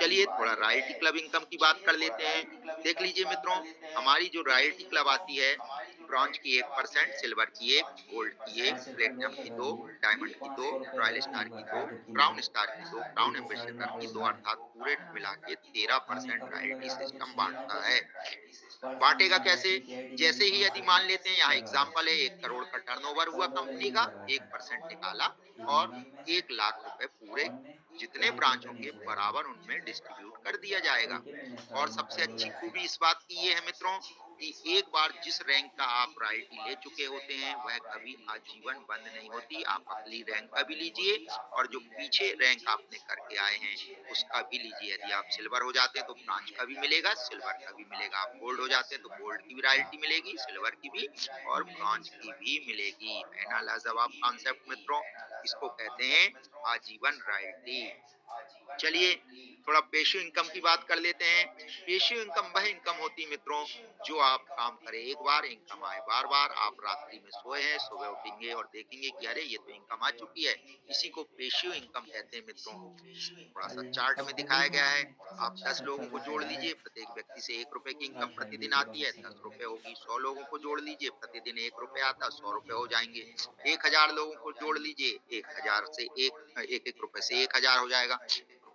चलिए थोड़ा royalty club income की बात कर लेते हैं। देख लीजिए मित्रों, हमारी जो रॉयल्टी क्लब आती है, ब्रॉन्ज की 1%, सिल्वर की 1, गोल्ड की 1, प्लेटिनम की 2, डायमंड की 2, रॉयल स्टार की 2, क्राउन स्टार की 2, क्राउन एम्बेसडर की 2, अर्थात पूरे मिला के 13% रॉयल्टी सिस्टम बाँटता है। बाँटेगा कैसे? जैसे ही यदि मान लेते हैं, यहाँ एग्ज़ाम्पल है, 1 करोड़ का टर्नओवर हुआ कंपनी का, 1% निकाला और 1 लाख रुपए पूरे जितने ब्रांच होंगे बराबर उनमें डिस्ट्रीब्यूट कर दिया जाएगा। और सबसे अच्छी खूबी इस बात की ये है मित्रों कि एक बार जिस रैंक का आप रॉयल्टी ले चुके होते हैं, वह कभी आजीवन बंद नहीं होती। आप अगली रैंक का भी लीजिए और जो पीछे रैंक आपने करके आए हैं, उसका भी लीजिए। यदि आप सिल्वर हो जाते हैं तो ब्रॉन्ज का भी मिलेगा, सिल्वर का भी मिलेगा। आप गोल्ड हो जाते हैं तो गोल्ड की भी रॉयल्टी मिलेगी, सिल्वर की भी और ब्रॉन्ज की भी मिलेगी। है ना लाजवाब कॉन्सेप्ट मित्रों? इसको कहते हैं आजीवन रॉयल्टी। चलिए थोड़ा पेशू इनकम की बात कर लेते हैं। पेशू इनकम वह इनकम होती है मित्रों, जो आप काम करें एक बार, इनकम आए बार बार। आप रात्रि में सोए हैं, सुबह उठेंगे और देखेंगे कि अरे ये तो इनकम आ चुकी है। इसी को पेशू इनकम कहते हैं मित्रों। थोड़ा सा चार्ट में दिखाया गया है। आप 10 लोगों को जोड़ लीजिए, प्रत्येक व्यक्ति से 1 रुपए की इनकम प्रतिदिन आती है, 10 रुपए होगी। 100 लोगों को जोड़ लीजिए, प्रतिदिन 1 रुपए आता है, 100 रुपए हो जाएंगे। 1000 लोगों को जोड़ लीजिए, 1000 से एक एक रुपए से 1000 हो जाएगा।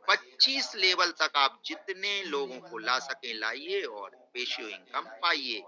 25 लेवल तक आप जितने लोगों को ला सकें लाइए और पेशियो इनकम पाइए।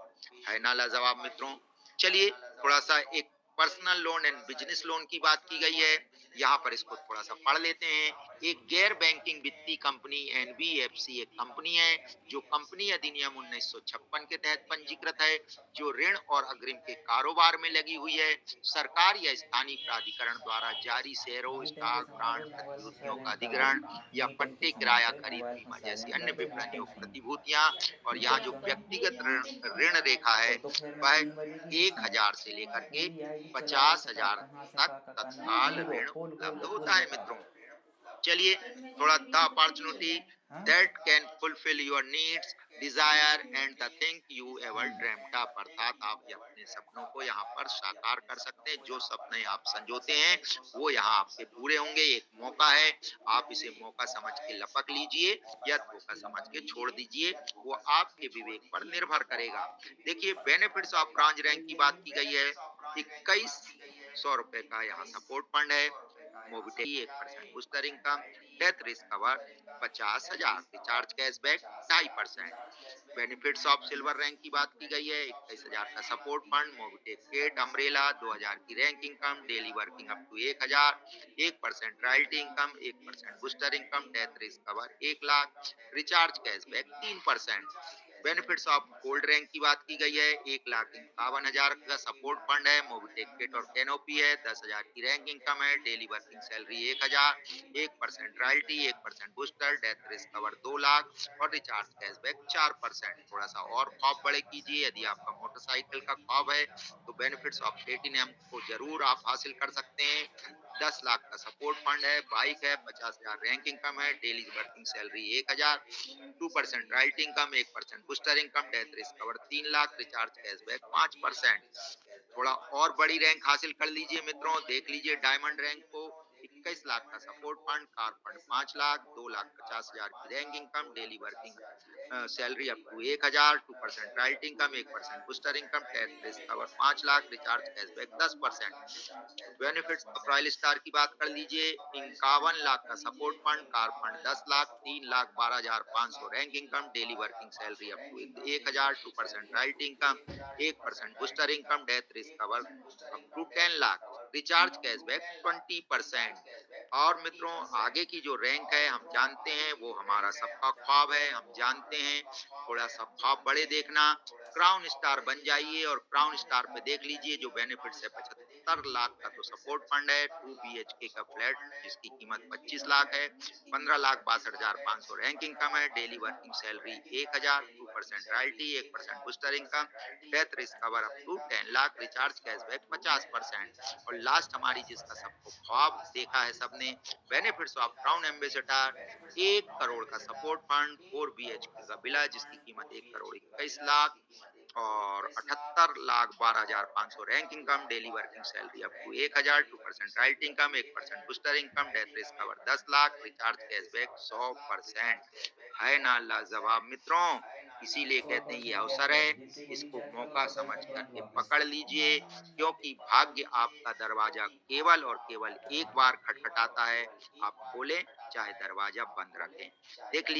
है ना लाजवाब मित्रों? चलिए थोड़ा सा एक personal loan and business loan की बात की गई है। यहाँ पर इसको थोड़ा सा पढ़ लेते हैं। एक गैर बैंकिंग वित्तीय कंपनी एनबीएफसी एक कंपनी है जो कंपनी अधिनियम 1956 के तहत पंजीकृत है, जो ऋण और अग्रिम के कारोबार में लगी हुई है। सरकार या स्थानीय प्राधिकरण द्वारा जारी शेयरों, काफ़ी टाइम से स्टॉक, समाज बॉन्ड में मोबाइल से प्रतिभूतियों का साइलेंट था भाई। अधिग्रहण या नई टाइप की पट्टे समाज किराया है कि खरीद मोबाइल बीमा फ़ोन जैसी साइलेंट अन्य कर दो या नहीं विपणनियों सुनो। प्रतिभूतियां। और ठीक है यहाँ जो खत्म। व्यक्तिगत ऋण ऋण रेखा है तो फिर मैं वह 3 बजे की नहीं एक सुना। हजार से लेकर के पूरी आईडी चला 50,000 कहाँ से तक का करना है। तत्काल ऋण खोल उपलब्ध दो होता पूरी है बता। मित्रों। चलिए थोड़ा द अपॉर्चुनिटी हाँ? That can fulfil your needs, desire and the thing you ever hmm. Dreamed up. अर्थात आप ये अपने सपनों को यहाँ पर साकार कर सकते हैं। जो सपने आप संजोते हैं वो यहाँ आपके पूरे होंगे। एक मौका है, आप इसे मौका समझ के लपक लीजिए या धोखा समझ के छोड़ दीजिए। वो आपके विवेक पर निर्भर करेगा। देखिए बेनिफिट्स ऑफ ब्रांच रैंक की बात की गई है। 2100 रुपए का यहाँ सपोर्ट फंड है। मोबिटेगी 1% booster income, death risk cover 50,000, recharge cashback 2.5%। Benefits of silver rank की बात की गई है। 21,000 का support fund, Mobitech kit umbrella 2,000 की rank income, daily working up to 1,000, 1% royalty income, 1% booster income, death risk cover 1 lakh, recharge cashback 3%। Benefits of gold rank की बात की गई है। 1,51,000 का सपोर्ट फंड है, मोबिटेक किट और कैनोपी है, 10,000 की रैंक इनकम है, daily working salary 1,000, 1% royalty, 1% booster, death risk cover 2 lakh और रिचार्ज कैशबैक 4%। थोड़ा सा और खौफ बड़े कीजिए। यदि आपका मोटरसाइकिल का खौफ है तो बेनिफिट्स ऑफ प्लेटिनम को जरूर आप हासिल कर सकते हैं। 10 लाख का सपोर्ट फंड है, बाइक है, 50,000 रैंक इनकम है, daily working salary 1,000, 2% right income, 1% booster income, death risk cover 3 lakh, recharge cashback 5%। थोड़ा और बड़ी रैंक हासिल कर लीजिए मित्रों। देख लीजिए डायमंड रैंक को। 21 लाख का support fund, car fund 5 lakh, 2,50,000 की rank income, daily working salary up to 1,000, 2% right income, 1% booster income, death risk cover 5 lakh, recharge cashback 10%। Benefits of royal star की बात कर लीजिए। 51 लाख का support fund, car fund 10 lakh, 3,12,500 rank income, daily working salary up to 1,000, 2% right income, 1% booster income, death risk cover up to 10 lakh, recharge cashback 20%। और मित्रों आगे की जो रैंक है हम जानते हैं वो हमारा सबका ख्वाब है। हम जानते हैं थोड़ा सा ख्वाब बड़े देखना। क्राउन स्टार बन जाइए और क्राउन स्टार पे देख लीजिए जो बेनिफिट्स है। 75 लाख का तो सपोर्ट फंड है, 2 BHK का फ्लैट जिसकी कीमत 25 लाख है, 15,62,500 रैंक इनकम है, daily working salary 1,000, 2% royalty, 1% booster income, death risk cover up to 10 lakh, recharge cashback 50%। और लास्ट हमारी जिसका सबको ख्वाब देखा है सबने, benefits of crown ambassador 1 crore का सपोर्ट फंड, 4 BHK का बिला जिसकी कीमत 1,21,00,000, और 78,12,500 rank income, daily working salary up to 1,000, 2% right income, 1% booster income, death risk cover 10 lakh, recharge cashback 100%। है ना लाजवाब मित्रों? इसीलिए कहते हैं ये अवसर है, इसको मौका समझ करके पकड़ लीजिए, क्योंकि भाग्य आपका दरवाजा केवल और केवल एक बार खटखटाता है। आप खोलें, चाहे दरवाजा बंद रखें। देख लीजिए